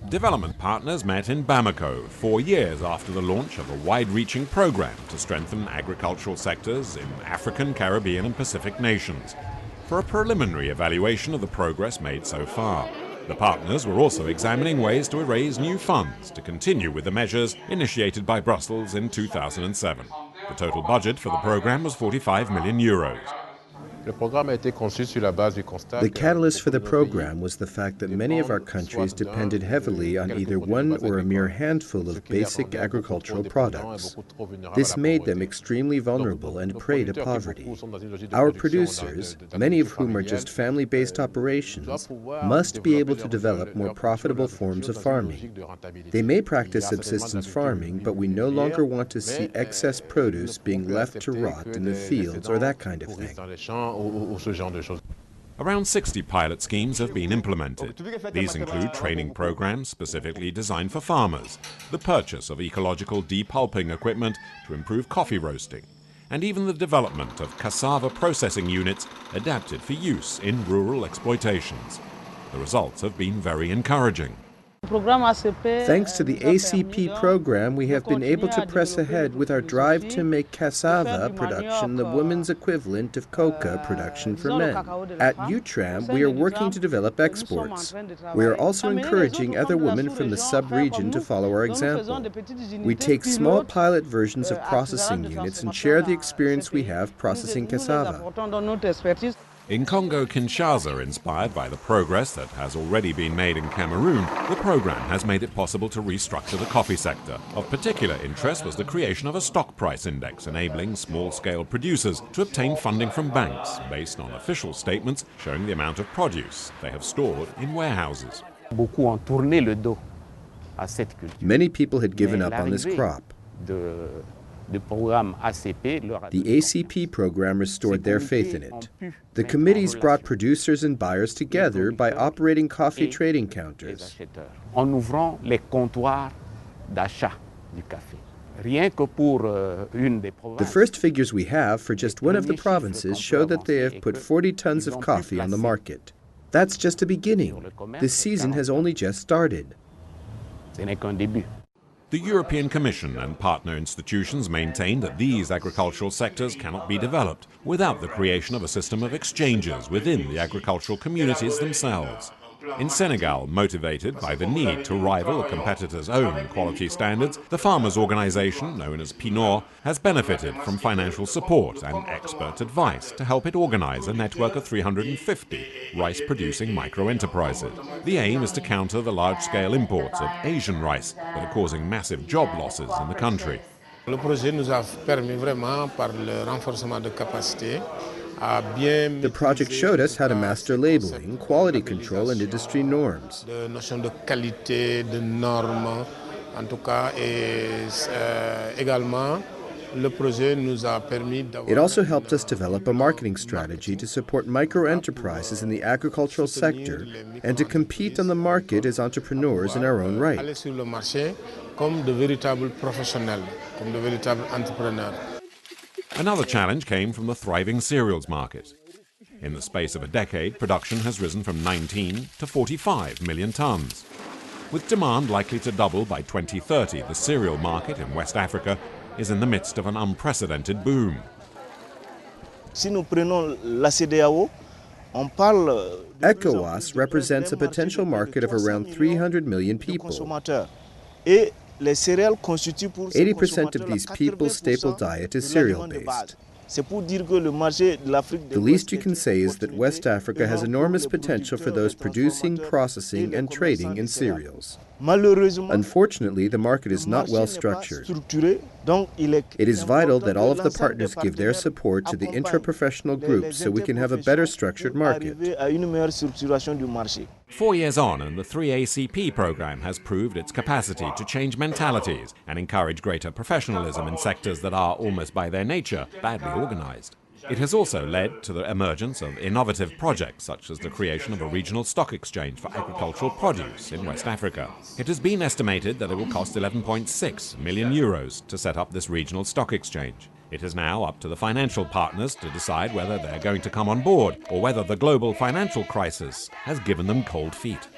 Development partners met in Bamako 4 years after the launch of a wide-reaching program to strengthen agricultural sectors in African, Caribbean and Pacific nations for a preliminary evaluation of the progress made so far. The partners were also examining ways to raise new funds to continue with the measures initiated by Brussels in 2007. The total budget for the program was €45 million. The catalyst for the program was the fact that many of our countries depended heavily on either one or a mere handful of basic agricultural products. This made them extremely vulnerable and prey to poverty. Our producers, many of whom are just family-based operations, must be able to develop more profitable forms of farming. They may practice subsistence farming, but we no longer want to see excess produce being left to rot in the fields or that kind of thing. Around 60 pilot schemes have been implemented. These include training programs specifically designed for farmers, the purchase of ecological depulping equipment to improve coffee roasting, and even the development of cassava processing units adapted for use in rural exploitations. The results have been very encouraging. Thanks to the ACP program, we have been able to press ahead with our drive to make cassava production the women's equivalent of coca production for men. At UTRAM, we are working to develop exports. We are also encouraging other women from the sub-region to follow our example. We take small pilot versions of processing units and share the experience we have processing cassava. In Congo-Kinshasa, inspired by the progress that has already been made in Cameroon, the program has made it possible to restructure the coffee sector. Of particular interest was the creation of a stock price index, enabling small-scale producers to obtain funding from banks based on official statements showing the amount of produce they have stored in warehouses. Many people had given up on this crop. The ACP program restored their faith in it. The committees brought producers and buyers together by operating coffee trading counters. The first figures we have for just one of the provinces show that they have put 40 tons of coffee on the market. That's just a beginning. This season has only just started. The European Commission and partner institutions maintain that these agricultural sectors cannot be developed without the creation of a system of exchanges within the agricultural communities themselves. In Senegal, motivated by the need to rival a competitor's own quality standards, the farmers' organization, known as PINOR, has benefited from financial support and expert advice to help it organize a network of 350 rice-producing micro-enterprises. The aim is to counter the large-scale imports of Asian rice that are causing massive job losses in the country. Le projet nous a permis vraiment, par le renforcement de capacité, The project showed us how to master labeling, quality control, and industry norms. de notion de qualité, de normes, en tout cas, et également, le projet nous a permis d'avoir. It also helped us develop a marketing strategy to support micro-enterprises in the agricultural sector and to compete on the market as entrepreneurs in our own right. Aller sur le marché comme de véritables professionnels, comme de véritables entrepreneurs. Another challenge came from the thriving cereals market. In the space of a decade, production has risen from 19 to 45 million tons. With demand likely to double by 2030, the cereal market in West Africa is in the midst of an unprecedented boom. Si nous prenons la CEDEAO, on parle ECOWAS represents a potential market of around 300 million people. 80% of these people's staple diet is cereal-based. The least you can say is that West Africa has enormous potential for those producing, processing, and trading in cereals. Unfortunately, the market is not well structured. It is vital that all of the partners give their support to the intra-professional groups so we can have a better structured market. 4 years on, and the 3ACP program has proved its capacity to change mentalities and encourage greater professionalism in sectors that are, almost by their nature, badly organized. It has also led to the emergence of innovative projects such as the creation of a regional stock exchange for agricultural produce in West Africa. It has been estimated that it will cost €11.6 million to set up this regional stock exchange. It is now up to the financial partners to decide whether they're going to come on board or whether the global financial crisis has given them cold feet.